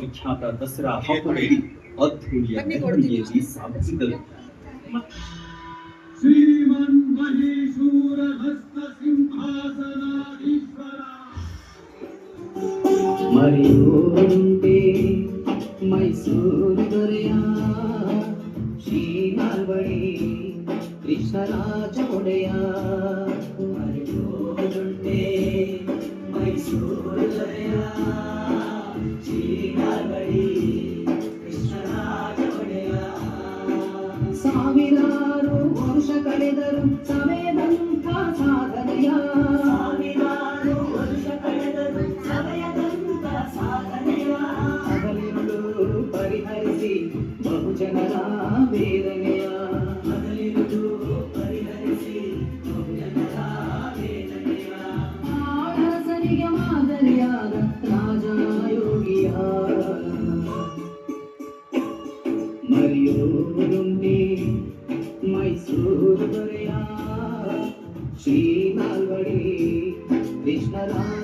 ವಿಖ್ಯಾತ ದಸರಾ ಹಬ್ಬದಲ್ಲಿ ಅದ್ಧೂರಿಯ ಮೆರವಣಿಗೆಯಲ್ಲಿ ಸಾಗಿಸಿದರು. ಶ್ರೀಮನ್ ಮಹೇಶೂರ ಹಸ್ತ ಸಿಂಹಾಸನಾಧೀಶ್ವರ ಮರೆಯೋರುಂಟೆ ಮೈಸೂರು ದೊರೆಯ ಶ್ರೀನಾಲ್ವಡಿ ಕೃಷ್ಣರಾಜ ಒಡೆಯ. ಮರೆಯೋರುಂಟೆ ಮೈಸೂರು ದೊರೆಯ ಶ್ರೀನಾಲ್ವಡಿ ಕೃಷ್ಣರಾಜ ಒಡೆಯ. ಸಾವಿರಾರು ವರ್ಷ ಕಳೆದರು ಸಮಯದಂಥ ಸಾಧನೆಯ. ಸಾವಿರಾರು ವರ್ಷ ಕಳೆದರು ಸಮಯದಂಥ ಸಾಧನೆಯ. ಹಗಲಿರುಳು ಪರಿಹರಿಸಿ ಬಹುಜನರ ವೇದನೆಯ. ಹಗಲಿರುಳು ಪರಿಹರಿಸಿ ಬಹುಜನರ ವೇದನೆಯ. ಆಳಸರಿಗೆ ಮಾದರಿಯಾದ ರಾಜಯೋಗಿಯ. ಮರೆಯೋರುಂಟೆ ಮೈಸೂರು ದೊರೆಯ ಶ್ರೀನಾಲ್ವಡಿ ಕೃಷ್ಣರಾಜ